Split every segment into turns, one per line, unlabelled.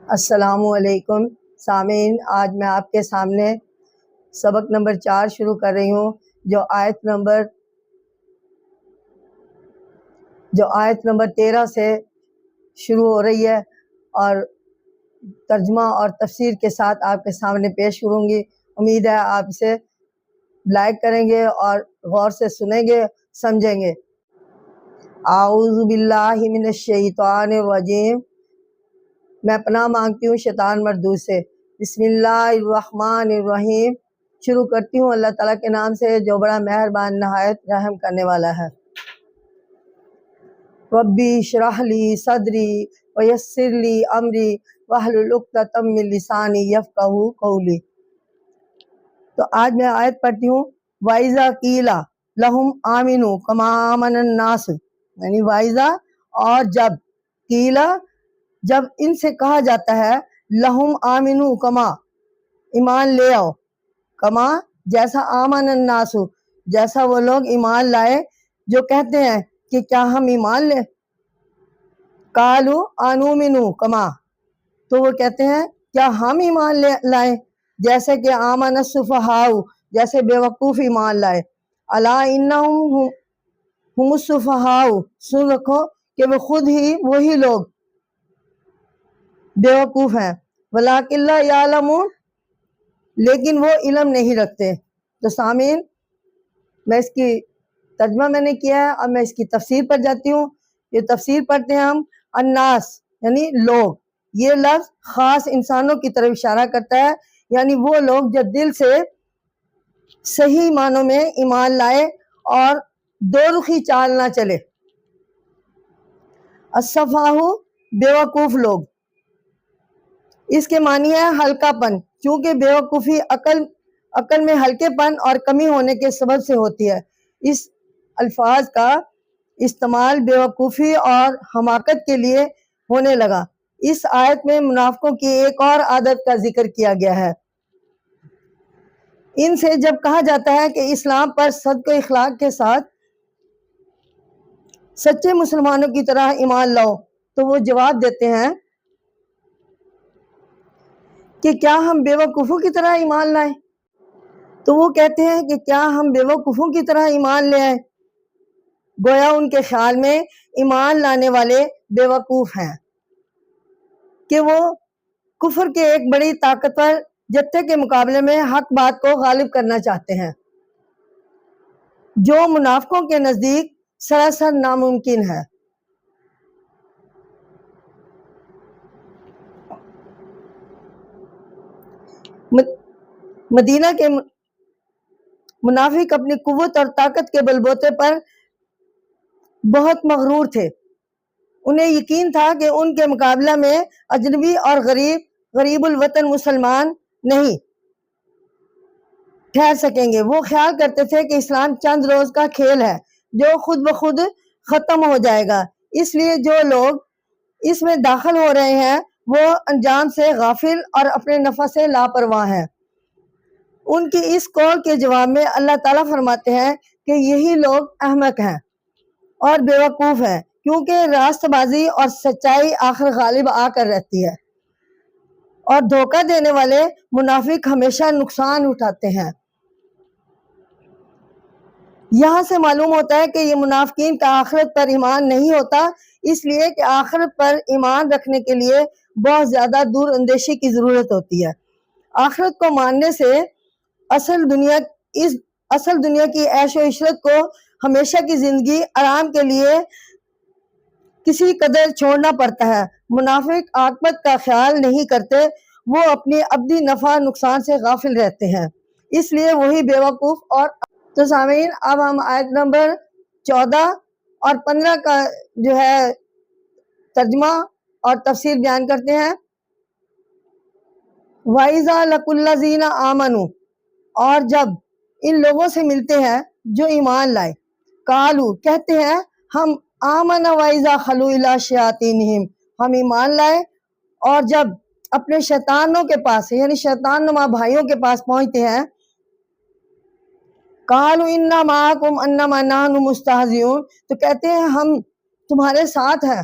السلام علیکم سامعین، آج میں آپ کے سامنے سبق نمبر 4 شروع کر رہی ہوں، جو آیت نمبر 13 سے شروع ہو رہی ہے اور ترجمہ اور تفسیر کے ساتھ آپ کے سامنے پیش کروں گی۔ امید ہے آپ اسے لائک کریں گے اور غور سے سنیں گے، سمجھیں گے۔ اعوذ باللہ من الشیطان الرجیم، میں پناہ مانگتی ہوں شیطان مردود سے۔ بسم اللہ الرحمن الرحیم، شروع کرتی ہوں اللہ تعالیٰ کے نام سے جو بڑا مہربان نہایت رحم کرنے والا ہے۔ ربی اشرح لی صدری ویسر لی امری واحلل عقدۃ من لسانی یفقہوا قولی۔ تو آج میں آیت پڑھتی ہوں، وَإِذَا قِيلَ لَهُمْ آمِنُوا كَمَا آمَنَ النَّاسُ، یعنی وَإِذَا، اور جب جب ان سے کہا جاتا ہے لہم آمنو کما، ایمان لے آؤ، کما جیسا آمن الناس، جیسا وہ لوگ ایمان لائے جو کہتے ہیں کہ کیا ہم ایمان لیں۔ قالوا انؤمن کما، تو وہ کہتے ہیں کیا ہم ایمان لائیں جیسے کہ آمن السفہاء، جیسے بے وقوف ایمان لائے۔ الا انہم ہم السفہاء، سن رکھو کہ وہ خود ہی وہی لوگ بے وقوف ہیں۔ ولیکن لا یعلمون، لیکن وہ علم نہیں رکھتے۔ تو سامعین، میں اس کی ترجمہ میں نے کیا ہے، اب میں اس کی تفسیر پر جاتی ہوں۔ یہ تفسیر پڑھتے ہیں ہم، الناس یعنی لوگ، یہ لفظ خاص انسانوں کی طرف اشارہ کرتا ہے، یعنی وہ لوگ جو دل سے صحیح معنوں میں ایمان لائے اور دو رخی چال نہ چلے۔ السفہاء بے وقوف لوگ، اس کے معنی ہے ہلکا پن، چونکہ بے وقوفی عقل میں ہلکے پن اور کمی ہونے کے سبب سے ہوتی ہے۔ اس الفاظ کا استعمال بے وقوفی اور حماقت کے لیے ہونے لگا۔ اس آیت میں منافقوں کی ایک اور عادت کا ذکر کیا گیا ہے۔ ان سے جب کہا جاتا ہے کہ اسلام پر صدق و اخلاق کے ساتھ سچے مسلمانوں کی طرح ایمان لاؤ، تو وہ جواب دیتے ہیں کہ کیا ہم بے وقوفوں کی طرح ایمان لائیں؟ تو وہ کہتے ہیں کہ کیا ہم بے وقوفوں کی طرح ایمان لے آئیں؟ گویا ان کے خیال میں ایمان لانے والے بے وقوف ہیں کہ وہ کفر کے ایک بڑی طاقتور جتھے کے مقابلے میں حق بات کو غالب کرنا چاہتے ہیں، جو منافقوں کے نزدیک سراسر ناممکن ہے۔ مدینہ کے منافق اپنی قوت اور طاقت کے بل بوتے پر بہت مغرور تھے۔ انہیں یقین تھا کہ ان کے مقابلہ میں اجنبی اور غریب الوطن مسلمان نہیں ٹھہر سکیں گے۔ وہ خیال کرتے تھے کہ اسلام چند روز کا کھیل ہے جو خود بخود ختم ہو جائے گا، اس لیے جو لوگ اس میں داخل ہو رہے ہیں وہ انجام سے غافل اور اپنے نفع سے لاپرواہ ہیں۔ ان کی اس قول کے جواب میں اللہ تعالیٰ فرماتے ہیں کہ یہی لوگ احمق ہیں اور بے وقوف ہیں، کیونکہ راست بازی اور سچائی آخر غالب آ کر رہتی ہے، اور دھوکہ دینے والے منافق ہمیشہ نقصان اٹھاتے ہیں۔ یہاں سے معلوم ہوتا ہے کہ یہ منافقین کا آخرت پر ایمان نہیں ہوتا، اس لیے کہ آخرت پر ایمان رکھنے کے لیے بہت زیادہ دور اندیشی کی ضرورت ہوتی ہے۔ آخرت کو ماننے سے اصل دنیا کی عیش و عشرت کو، ہمیشہ کی زندگی آرام کے لیے کسی قدر چھوڑنا پڑتا ہے۔ منافق عاقبت کا خیال نہیں کرتے، وہ اپنی ابدی نفع نقصان سے غافل رہتے ہیں، اس لیے وہی بے وقوف اور تو سامعین، اب ہم آیت نمبر 14 اور 15 کا جو ہے ترجمہ اور تفسیر بیان کرتے ہیں۔ وَإِذَا لَقُوا الَّذِينَ آمَنُوا، اور جب ان لوگوں سے ملتے ہیں جو ایمان لائے، قالوا کہتے ہیں ہم آمن وَإِذَا خَلُوا إِلَىٰ شَيَاطِينِهِمْ، ہم ایمان لائے اور جب اپنے شیطانوں کے پاس یعنی شیطان نما بھائیوں کے پاس پہنچتے ہیں، قالوا انا معکم انما نحن مستہزئون، تو کہتے ہیں ہم تمہارے ساتھ ہیں،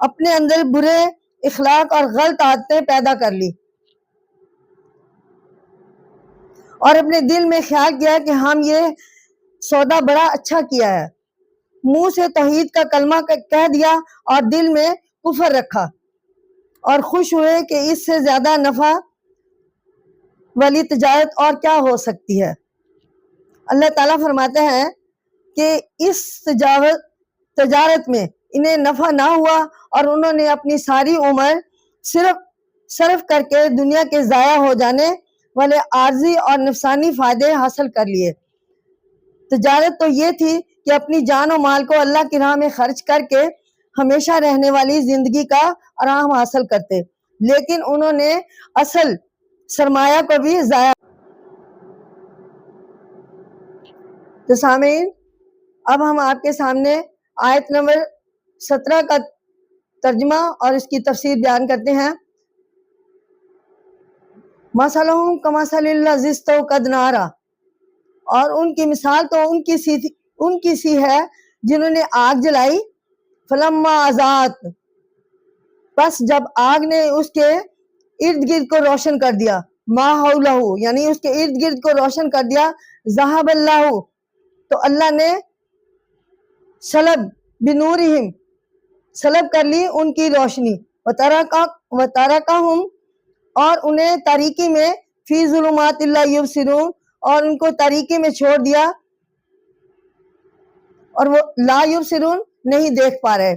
اپنے اندر برے اخلاق اور غلط عادتیں پیدا کر لی اور اپنے دل میں خیال کیا کہ ہم یہ سودا بڑا اچھا کیا ہے، منہ سے توحید کا کلمہ کہہ دیا اور دل میں کفر رکھا، اور خوش ہوئے کہ اس سے زیادہ نفع والی تجارت اور کیا ہو سکتی ہے۔ اللہ تعالیٰ فرماتے ہیں کہ اس تجارت میں انہیں نفع نہ ہوا اور انہوں نے اپنی ساری عمر صرف کر کے دنیا کے ضائع ہو جانے والے عارضی اور نفسانی فائدے حاصل کر لیے۔ تجارت تو یہ تھی کہ اپنی جان و مال کو اللہ کی راہ میں خرچ کر کے ہمیشہ رہنے والی زندگی کا آرام حاصل کرتے، لیکن انہوں نے اصل سرمایہ کو بھی ضائع۔ تو سامعین، اب ہم آپ کے سامنے آیت نمبر 17 کا ترجمہ اور اس کی تفسیر بیان کرتے ہیں۔ مَثَلُهُمْ كَمَثَلِ الَّذِي اسْتَوْقَدَ نَارًا، اور ان کی مثال تو ان کی سی ہے جنہوں نے آگ جلائی، فَلَمَّا أَضَاءَتْ، پس جب آگ نے اس کے ارد گرد کو روشن کر دیا، مَا حَوْلَهُ، یعنی اس کے ارد گرد کو روشن کر دیا، ذَهَبَ اللَّهُ، تو اللہ نے سلب کر لی ان کی روشنی، وَتَرَكَهُمْ، اور انہیں تاریکی میں، فی ظلمات لا یبصرون، اور ان کو تاریکی میں چھوڑ دیا اور وہ لا یبصرون، نہیں دیکھ پا رہے۔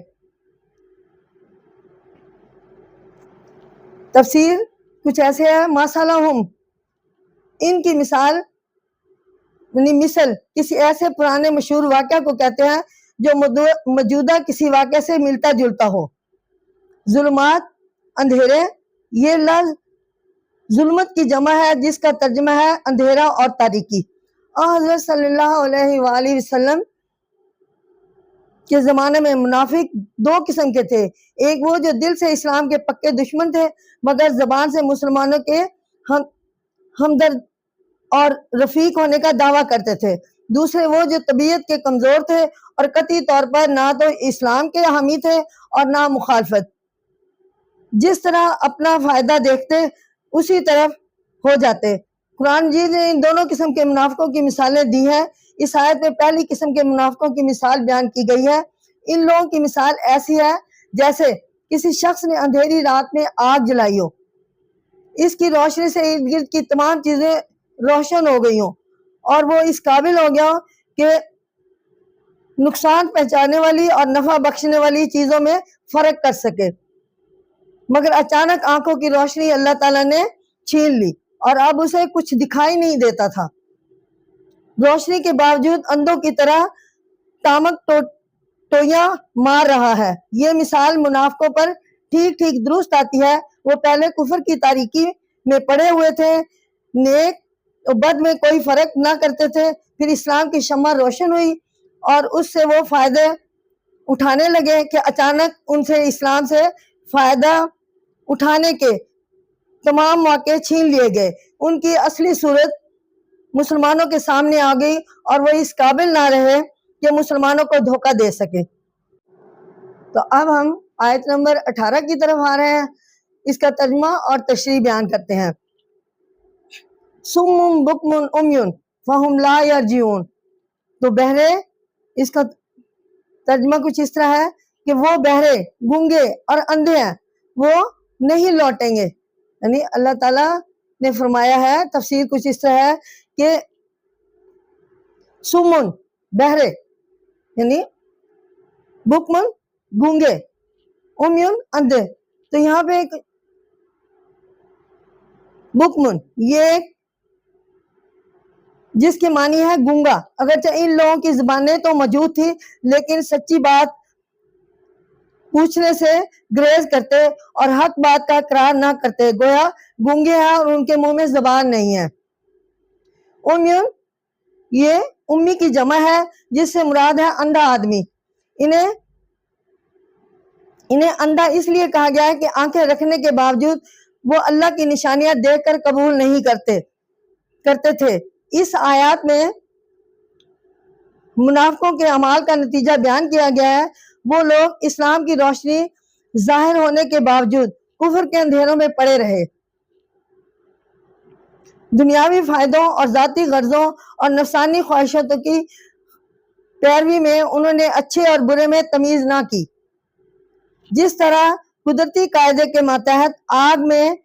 تفسیر کچھ ایسے ہے، مَثَلُهُمْ، ان کی مثال، یعنی مثل کسی ایسے پرانے مشہور واقعہ کو کہتے ہیں جو موجودہ کسی واقعے سے ملتا جلتا ہو۔ ظلمات، اندھیرے، یہ لفظ ظلمت کی جمع ہے جس کا ترجمہ ہے اندھیرا اور تاریکی۔ حضرت صلی اللہ علیہ وآلہ وسلم کے زمانے میں منافق دو قسم کے تھے، ایک وہ جو دل سے اسلام کے پکے دشمن تھے مگر زبان سے مسلمانوں کے ہمدرد اور رفیق ہونے کا دعویٰ کرتے تھے، دوسرے وہ جو طبیعت کے کمزور تھے اور قطعی طور پر نہ تو اسلام کے حامی تھے اور نہ مخالفت، جس طرح اپنا فائدہ دیکھتے اسی طرف ہو جاتے۔ قرآن مجید نے ان دونوں قسم کے منافقوں کی مثالیں دی ہیں۔ اس آیت میں پہلی قسم کے منافقوں کی مثال بیان کی گئی ہے۔ ان لوگوں کی مثال ایسی ہے جیسے کسی شخص نے اندھیری رات میں آگ جلائی ہو، اس کی روشنی سے ارد گرد کی تمام چیزیں روشن ہو گئی ہوں اور وہ اس قابل ہو گیا کہ نقصان پہنچانے والی اور نفع بخشنے والی چیزوں میں فرق کر سکے، مگر اچانک آنکھوں کی روشنی اللہ تعالیٰ نے چھین لی اور اب اسے کچھ دکھائی نہیں دیتا تھا، روشنی کے باوجود اندھوں کی طرح تامک ٹویاں مار رہا ہے۔ یہ مثال منافقوں پر ٹھیک ٹھیک درست آتی ہے۔ وہ پہلے کفر کی تاریکی میں پڑے ہوئے تھے، نیک اور بد میں کوئی فرق نہ کرتے تھے، پھر اسلام کی شمع روشن ہوئی اور اس سے وہ فائدے اٹھانے لگے کہ اچانک ان سے اسلام سے فائدہ اٹھانے کے تمام موقع چھین لیے گئے، ان کی اصلی صورت مسلمانوں کے سامنے آ گئی اور وہ اس قابل نہ رہے کہ مسلمانوں کو دھوکہ دے سکے۔ تو اب ہم آیت نمبر 18 کی طرف آ رہے ہیں، اس کا ترجمہ اور تشریح بیان کرتے ہیں۔ سم بکم عمیٌ فہم لا یرجعون، تو بہرے، اس کا ترجمہ کچھ اس طرح ہے کہ وہ بہرے، گونگے اور اندھے ہیں، وہ نہیں لوٹیں گے۔ یعنی اللہ تعالیٰ نے فرمایا ہے، تفسیر کچھ اس طرح ہے کہ سمن بہرے، یعنی بکمن گونگے، عمیٌ اندھے۔ تو یہاں پہ ایک بکمن، یہ جس کی معنی ہے گونگا، اگرچہ ان لوگوں کی زبانیں تو موجود تھی لیکن سچی بات پوچھنے سے گریز کرتے اور حق بات کا اقرار نہ کرتے، گویا گونگے ہیں اور ان کے منہ میں زبان نہیں ہے۔ عمیٌ، یہ امی کی جمع ہے جس سے مراد ہے اندھا آدمی۔ انہیں اندھا اس لیے کہا گیا ہے کہ آنکھیں رکھنے کے باوجود وہ اللہ کی نشانیاں دیکھ کر قبول نہیں کرتے تھے۔ اس آیات میں منافقوں کے اعمال کا نتیجہ بیان کیا گیا ہے۔ وہ لوگ اسلام کی روشنی ظاہر ہونے کے باوجود کفر کے اندھیروں میں پڑے رہے۔ دنیاوی فائدوں اور ذاتی غرضوں اور نفسانی خواہشاتوں کی پیروی میں انہوں نے اچھے اور برے میں تمیز نہ کی۔ جس طرح قدرتی قاعدے کے ماتحت آگ میں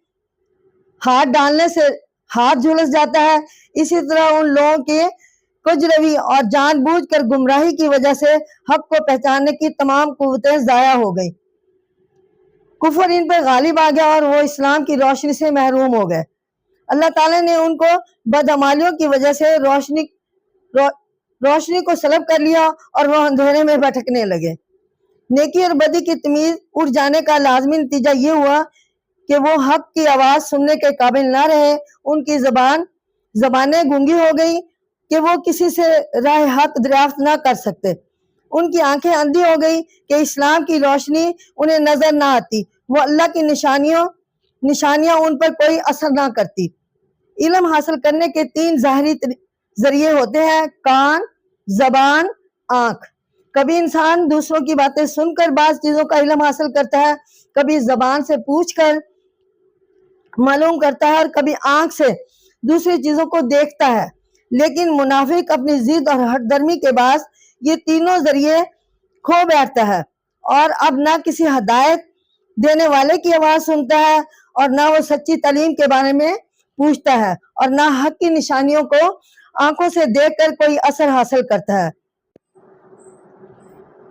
ہاتھ ڈالنے سے ہاتھ جھلس جاتا ہے، اسی طرح ان لوگوں کے کجروی اور جان بوجھ کر گمراہی کی وجہ سے حق کو پہچاننے کی تمام قوتیں ضائع ہو گئیں۔ کفر ان پر غالب آ گیا اور وہ اسلام کی روشنی سے محروم ہو گئے۔ اللہ تعالیٰ نے ان کو بدعمالیوں کی وجہ سے روشنی کو سلب کر لیا اور وہ اندھیرے میں بھٹکنے لگے۔ نیکی اور بدی کی تمیز اٹھ جانے کا لازمی نتیجہ یہ ہوا کہ وہ حق کی آواز سننے کے قابل نہ رہے، ان کی زبانیں گونگی ہو گئیں کہ وہ کسی سے راہ حق دریافت نہ کر سکتے، ان کی آنکھیں اندھی ہو گئی کہ اسلام کی روشنی انہیں نظر نہ آتی، وہ اللہ کی نشانیاں ان پر کوئی اثر نہ کرتی۔ علم حاصل کرنے کے 3 ظاہری ذریعے ہوتے ہیں: کان، زبان، آنکھ۔ کبھی انسان دوسروں کی باتیں سن کر بعض چیزوں کا علم حاصل کرتا ہے، کبھی زبان سے پوچھ کر معلوم کرتا ہے اور کبھی آنکھ سے دوسری چیزوں کو دیکھتا ہے۔ لیکن منافق اپنی ضد اور ہٹ درمی کے باعث یہ تینوں ذریعے کھو بیٹھتا ہے اور اب نہ کسی ہدایت دینے والے کی آواز سنتا ہے اور نہ وہ سچی تعلیم کے بارے میں پوچھتا ہے اور نہ حق کی نشانیوں کو آنکھوں سے دیکھ کر کوئی اثر حاصل کرتا ہے۔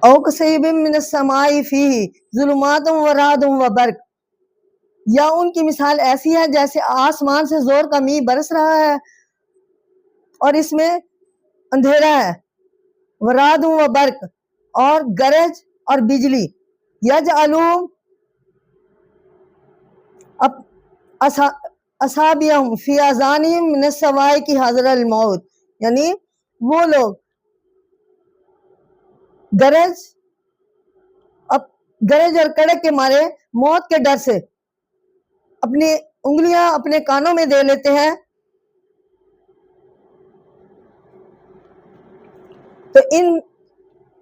او کصیب من السماء فیہ ظلمات ورعد وبرق، یا ان کی مثال ایسی ہے جیسے آسمان سے زور کا میںہ برس رہا ہے اور اس میں اندھیرا ہے، ورعد وبرق، اور گرج اور بجلی، یجعلون اصابعہم فی اذانہم من الصواعق حذر الموت، یعنی وہ لوگ گرج اور کڑک کے مارے موت کے ڈر سے اپنی انگلیاں اپنے کانوں میں دے لیتے ہیں۔ تو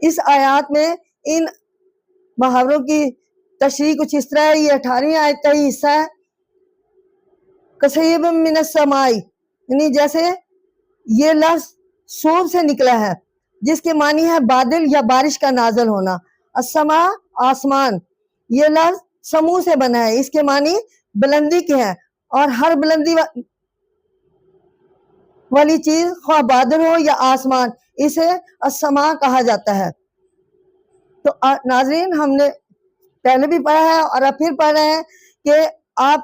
اس آیات میں ان محاوروں کی تشریح کچھ اس طرح ہے۔ یہ 18ویں آیت کا ہی حصہ ہے۔ کصیب من السماء، یعنی جیسے یہ لفظ صوب سے نکلا ہے جس کے معنی ہے بادل یا بارش کا نازل ہونا۔ السماء، آسمان، یہ لفظ سمو سے بنا ہے، اس کے معنی بلندی کے ہیں، اور ہر بلندی والی چیز خواہ بادل ہو یا آسمان اسے السماء کہا جاتا ہے۔ تو ناظرین، ہم نے پہلے بھی پڑھا ہے اور اب پھر پڑھ رہے ہیں کہ آپ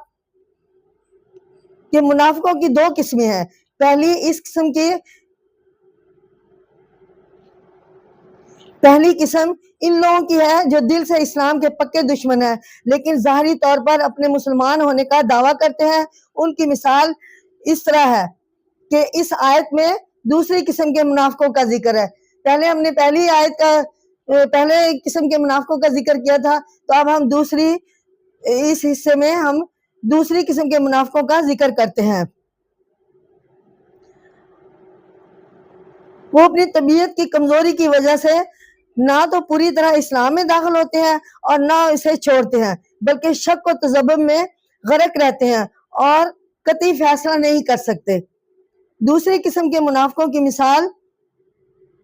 کے منافقوں کی 2 قسمیں ہیں۔ پہلی قسم ان لوگوں کی ہے جو دل سے اسلام کے پکے دشمن ہیں لیکن ظاہری طور پر اپنے مسلمان ہونے کا دعویٰ کرتے ہیں۔ ان کی مثال اس طرح ہے کہ اس آیت میں دوسری قسم کے منافقوں کا ذکر ہے۔ پہلے ہم نے پہلے قسم کے منافقوں کا ذکر کیا تھا، تو اب ہم اس حصے میں ہم دوسری قسم کے منافقوں کا ذکر کرتے ہیں۔ وہ اپنی طبیعت کی کمزوری کی وجہ سے نہ تو پوری طرح اسلام میں داخل ہوتے ہیں اور نہ اسے چھوڑتے ہیں، بلکہ شک و تذبذب میں غرق رہتے ہیں اور قطعی فیصلہ نہیں کر سکتے۔ دوسری قسم کے منافقوں کی مثال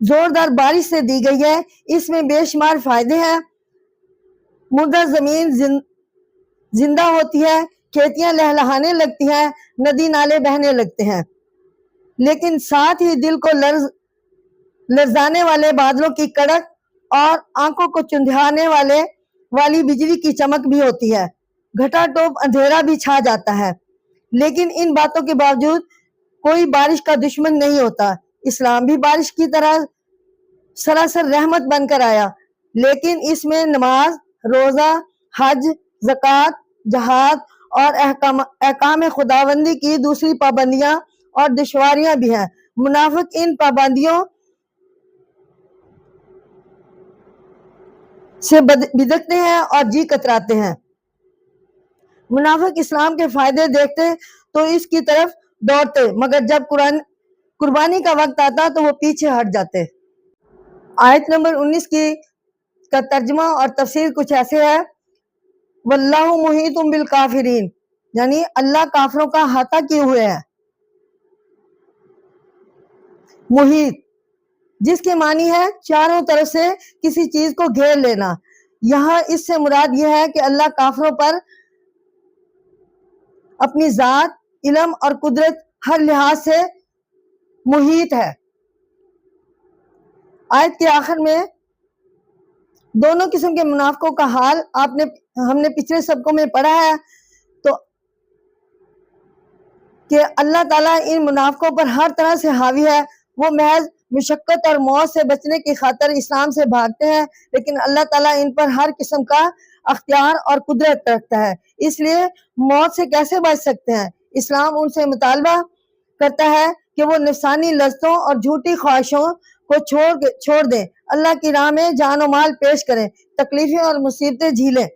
زوردار بارش سے دی گئی ہے۔ اس میں بے شمار فائدے ہیں۔ مردہ زمین زندہ ہوتی ہے، کھیتیاں لہلہانے لگتی ہیں، ندی نالے بہنے لگتے ہیں، لیکن ساتھ ہی دل کو لرزانے والے بادلوں کی کڑک اور آنکھوں کو چندھانے والی بجلی کی چمک بھی ہوتی ہے۔ گھٹا ٹوپ اندھیرا بھی چھا جاتا ہے، لیکن ان باتوں کے باوجود کوئی بارش کا دشمن نہیں ہوتا۔ اسلام بھی بارش کی طرح سراسر رحمت بن کر آیا، لیکن اس میں نماز، روزہ، حج، زکوٰۃ، جہاد اور احکام خداوندی کی دوسری پابندیاں اور دشواریاں بھی ہیں۔ منافق ان پابندیوں سے بدکتے ہیں اور جی کتراتے ہیں۔ منافق اسلام کے فائدے دیکھتے تو اس کی طرف دوڑتے، مگر جب قربانی کا وقت آتا تو وہ پیچھے ہٹ جاتے۔ آیت نمبر 19 کا ترجمہ اور تفسیر کچھ ایسے ہے واللہ محیط بالکافرین، یعنی اللہ کافروں کا احاطہ کیے ہوئے ہے۔ محیط جس کے معنی ہے چاروں طرف سے کسی چیز کو گھیر لینا، یہاں اس سے مراد یہ ہے کہ اللہ کافروں پر اپنی ذات، علم اور قدرت ہر لحاظ سے محیط ہے۔ آیت کے آخر میں دونوں قسم کے منافقوں کا حال ہم نے پچھلے سبقوں میں پڑھا ہے، تو کہ اللہ تعالیٰ ان منافقوں پر ہر طرح سے حاوی ہے۔ وہ محض مشقت اور موت سے بچنے کی خاطر اسلام سے بھاگتے ہیں، لیکن اللہ تعالیٰ ان پر ہر قسم کا اختیار اور قدرت رکھتا ہے، اس لیے موت سے کیسے بچ سکتے ہیں؟ اسلام ان سے مطالبہ کرتا ہے کہ وہ نفسانی لذتوں اور جھوٹی خواہشوں کو چھوڑ دیں، اللہ کی راہ میں جان و مال پیش کریں، تکلیفیں اور مصیبتیں جھیلیں۔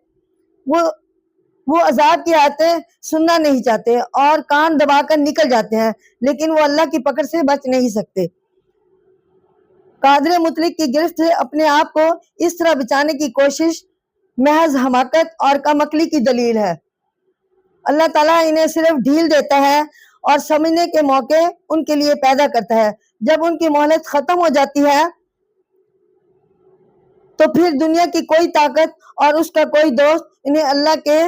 وہ عذاب کی آیتیں سننا نہیں چاہتے اور کان دبا کر نکل جاتے ہیں، لیکن وہ اللہ کی پکڑ سے بچ نہیں سکتے۔ قادر مطلق کی گرفت سے اپنے آپ کو اس طرح بچانے کی کوشش محض حماقت اور کم عقلی کی دلیل ہے۔ اللہ تعالیٰ انہیں صرف ڈھیل دیتا ہے اور سمجھنے کے موقع ان کے لیے پیدا کرتا ہے۔ جب ان کی مہلت ختم ہو جاتی ہے تو پھر دنیا کی کوئی طاقت اور اس کا کوئی دوست انہیں اللہ کے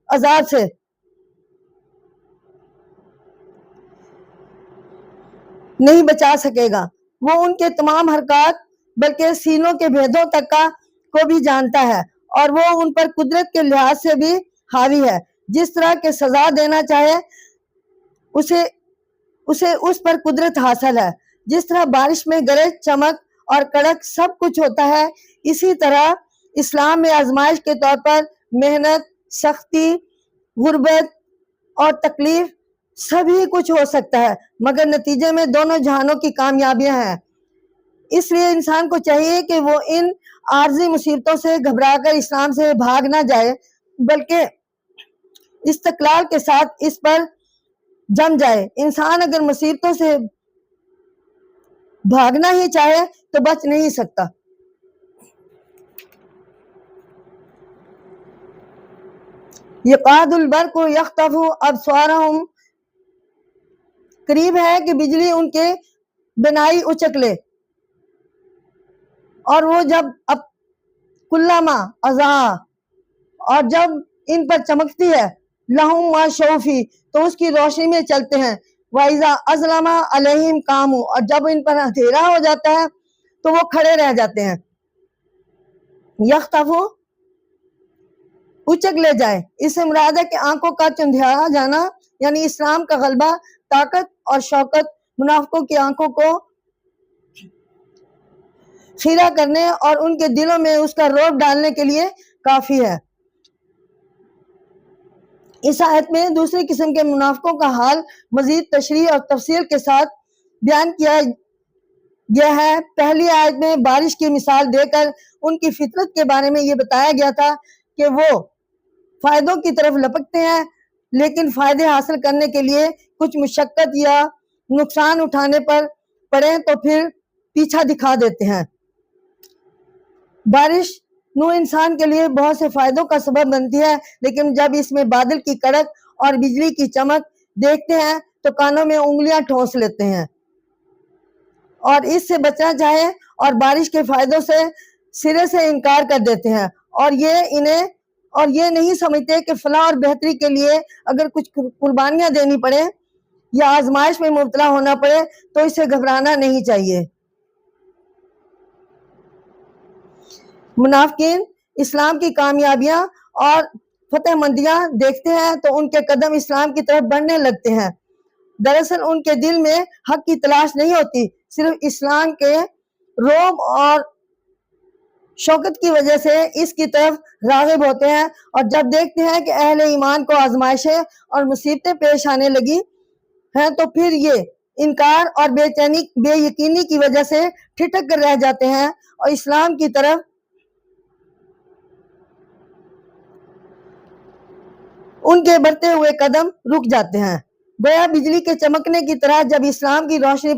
عذاب سے نہیں بچا سکے گا۔ وہ ان کے تمام حرکات بلکہ سینوں کے بھیدوں تک کو بھی جانتا ہے، اور وہ ان پر قدرت کے لحاظ سے بھی حاوی ہے۔ جس طرح کے سزا دینا چاہے اسے اس پر قدرت حاصل ہے۔ جس طرح بارش میں گرج، چمک اور کڑک سب کچھ ہوتا ہے، اسی طرح اسلام میں آزمائش کے طور پر محنت، سختی، غربت اور تکلیف سبھی کچھ ہو سکتا ہے، مگر نتیجے میں دونوں جہانوں کی کامیابیاں ہیں۔ اس لیے انسان کو چاہیے کہ وہ ان عارضی مصیبتوں سے گھبرا کر اسلام سے بھاگ نہ جائے، بلکہ استقلال کے ساتھ اس پر جم جائے۔ انسان اگر مصیبتوں سے بھاگنا ہی چاہے تو بچ نہیں سکتا۔ یقاد البرق یخطف ابصارہم، قریب ہے کہ بجلی ان کے بینائی اچک لے، اور وہ جب کلما اضاء، اور جب ان پر چمکتی ہے، لہم ما شوفی، تو اس کی روشنی میں چلتے ہیں، وَإِذَا أَظْلَمَ عَلَيْهِمْ قَامُوا، اور جب ان پر اندھیرا ہو جاتا ہے تو وہ کھڑے رہ جاتے ہیں۔ یخطف اچک لے جائے، اس سے مراد ہے کہ آنکھوں کا چندھیایا جانا، یعنی اسلام کا غلبہ، طاقت اور شوکت منافقوں کی آنکھوں کو خیرہ کرنے اور ان کے دلوں میں اس کا رعب ڈالنے کے لیے کافی ہے۔ اس آیت میں دوسری قسم کے منافقوں کا حال مزید تشریح اور تفصیل کے ساتھ بیان کیا گیا ہے۔ پہلی آیت میں بارش کی مثال دے کر ان کی فطرت کے بارے میں یہ بتایا گیا تھا کہ وہ فائدوں کی طرف لپکتے ہیں، لیکن فائدے حاصل کرنے کے لیے کچھ مشقت یا نقصان اٹھانے پر پڑیں تو پھر پیچھا دکھا دیتے ہیں۔ بارش نو انسان کے لیے بہت سے فائدوں کا سبب بنتی ہے، لیکن جب اس میں بادل کی کڑک اور بجلی کی چمک دیکھتے ہیں تو کانوں میں انگلیاں ٹھونس لیتے ہیں، اور اس سے بچنا چاہے اور بارش کے فائدوں سے سرے سے انکار کر دیتے ہیں، اور یہ نہیں سمجھتے کہ فلاح اور بہتری کے لیے اگر کچھ قربانیاں دینی پڑے یا آزمائش میں مبتلا ہونا پڑے تو اسے گھبرانا نہیں چاہیے۔ منافقین اسلام کی کامیابیاں اور فتح مندیاں دیکھتے ہیں تو ان کے قدم اسلام کی طرف بڑھنے لگتے ہیں۔ دراصل ان کے دل میں حق کی تلاش نہیں ہوتی، صرف اسلام کے رعب اور شوکت کی وجہ سے اس کی طرف راغب ہوتے ہیں، اور جب دیکھتے ہیں کہ اہل ایمان کو آزمائشیں اور مصیبتیں پیش آنے لگی ہیں تو پھر یہ انکار اور بے یقینی کی وجہ سے ٹھٹک کر رہ جاتے ہیں اور اسلام کی طرف ان کے بڑھتے ہوئے قدم رک جاتے ہیں۔ گویا بجلی کے چمکنے کی طرح جب اسلام کی روشنی ان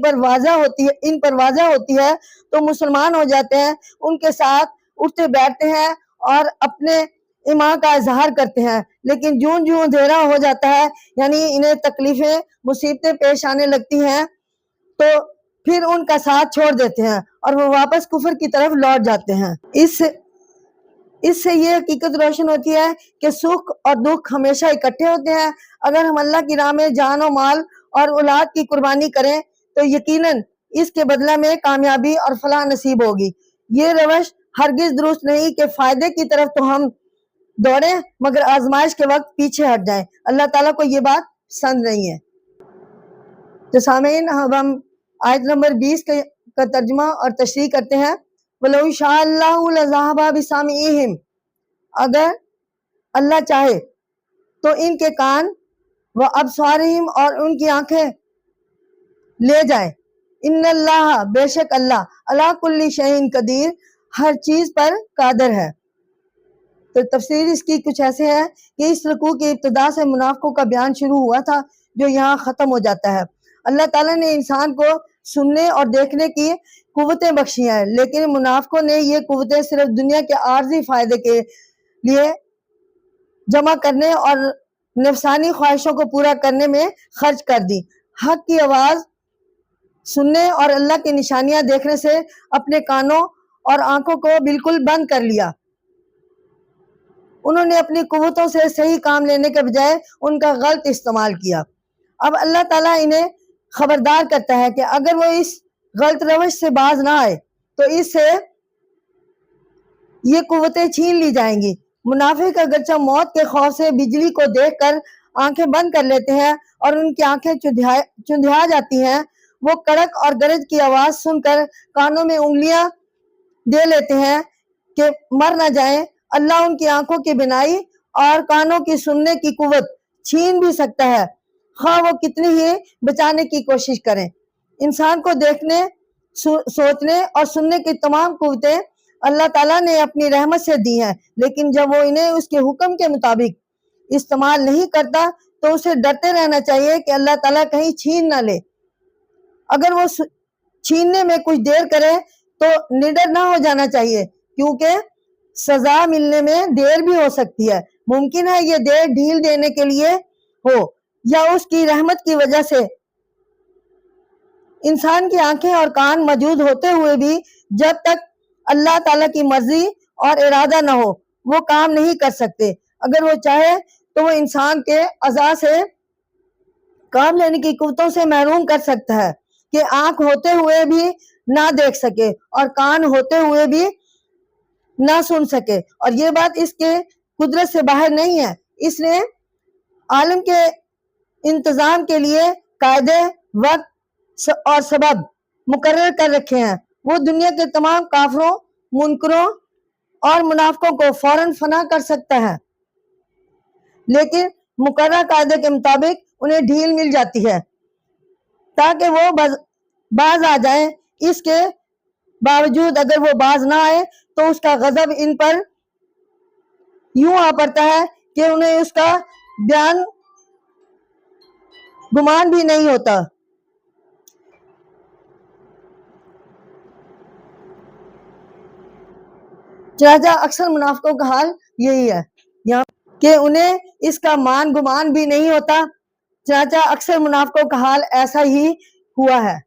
پر واضح ہوتی ہے تو مسلمان ہو جاتے ہیں، ان کے ساتھ اٹھتے بیٹھتے ہیں اور اپنے ایمان کا اظہار کرتے ہیں، لیکن جون جون اندھیرا ہو جاتا ہے، یعنی انہیں تکلیفیں مصیبتیں پیش آنے لگتی ہیں، تو پھر ان کا ساتھ چھوڑ دیتے ہیں اور وہ واپس کفر کی طرف لوٹ جاتے ہیں۔ اس سے یہ حقیقت روشن ہوتی ہے کہ سکھ اور دکھ ہمیشہ اکٹھے ہوتے ہیں۔ اگر ہم اللہ کی راہ میں جان و مال اور اولاد کی قربانی کریں تو یقیناً اس کے بدلہ میں کامیابی اور فلاح نصیب ہوگی۔ یہ روش ہرگز درست نہیں کہ فائدے کی طرف تو ہم دوڑیں مگر آزمائش کے وقت پیچھے ہٹ جائیں۔ اللہ تعالیٰ کو یہ بات پسند نہیں ہے۔ تو سامعین، ہم آیت نمبر 20 کا ترجمہ اور تشریح کرتے ہیں۔ وَلَوْ شَاءَ اللَّهُ لَذَهَبَ بِسَمْعِهِمْ، اگر اللہ چاہے تو ان کے کان وَأَبْصَارِهِمْ اور ان کی آنکھیں لے جائے۔ ان اللہ، بے شک اللہ، عَلَىٰ كُلِّ شَيْءٍ قدیر، ہر چیز پر قادر ہے۔ تو تفسیر اس کی کچھ ایسے ہے کہ اس رکوع کی ابتدا سے منافقوں کا بیان شروع ہوا تھا جو یہاں ختم ہو جاتا ہے۔ اللہ تعالیٰ نے انسان کو سننے اور دیکھنے کی قوتیں بخشی ہیں، لیکن منافقوں نے یہ قوتیں صرف دنیا کے عارضی فائدے کے لیے جمع کرنے اور نفسانی خواہشوں کو پورا کرنے میں خرچ کر دی۔ حق کی آواز سننے اور اللہ کی نشانیاں دیکھنے سے اپنے کانوں اور آنکھوں کو بالکل بند کر لیا۔ انہوں نے اپنی قوتوں سے صحیح کام لینے کے بجائے ان کا غلط استعمال کیا۔ اب اللہ تعالیٰ انہیں خبردار کرتا ہے کہ اگر وہ اس غلط روش سے باز نہ آئے تو اس سے یہ قوتیں چھین لی جائیں گی۔ منافق اگرچہ موت کے خوف سے بجلی کو دیکھ کر آنکھیں بند کر لیتے ہیں اور ان کی آنکھیں چندھیا جاتی ہیں، وہ کڑک اور گرج کی آواز سن کر کانوں میں انگلیاں دے لیتے ہیں کہ مر نہ جائیں۔ اللہ ان کی آنکھوں کی بینائی اور کانوں کی سننے کی قوت چھین بھی سکتا ہے، خواہ وہ کتنی ہی بچانے کی کوشش کریں۔ انسان کو دیکھنے، سوچنے اور سننے کی تمام قوتیں اللہ تعالیٰ نے اپنی رحمت سے دی ہیں، لیکن جب وہ انہیں اس کے حکم کے مطابق استعمال نہیں کرتا تو اسے ڈرتے رہنا چاہیے کہ اللہ تعالیٰ کہیں چھین نہ لے۔ اگر وہ چھیننے میں کچھ دیر کرے تو نڈر نہ ہو جانا چاہیے، کیونکہ سزا ملنے میں دیر بھی ہو سکتی ہے۔ ممکن ہے یہ دیر ڈھیل دینے کے لیے ہو یا اس کی رحمت کی وجہ سے۔ انسان کی آنکھیں اور کان موجود ہوتے ہوئے بھی جب تک اللہ تعالیٰ کی مرضی اور ارادہ نہ ہو وہ کام نہیں کر سکتے۔ اگر وہ چاہے تو وہ انسان کے اعضاء سے کام لینے کی قوتوں سے محروم کر سکتا ہے کہ آنکھ ہوتے ہوئے بھی نہ دیکھ سکے اور کان ہوتے ہوئے بھی نہ سن سکے، اور یہ بات اس کے قدرت سے باہر نہیں ہے۔ اس نے عالم کے انتظام کے لیے قاعدے، وقت اور سبب مقرر کر رکھے ہیں۔ وہ دنیا کے تمام کافروں، منکروں اور منافقوں کو فوراً فنا کر سکتا ہے، لیکن مقررہ قاعدے کے مطابق انہیں ڈھیل مل جاتی ہے تاکہ وہ باز آ جائیں۔ اس کے باوجود اگر وہ باز نہ آئے تو اس کا غضب ان پر یوں آ پڑتا ہے کہ انہیں اس کا گمان بھی نہیں ہوتا۔ چنانچہ اکثر منافقوں کا حال یہی ہے کہ انہیں اس کا گمان بھی نہیں ہوتا۔ چنانچہ اکثر منافقوں کا حال ایسا ہی ہوا ہے۔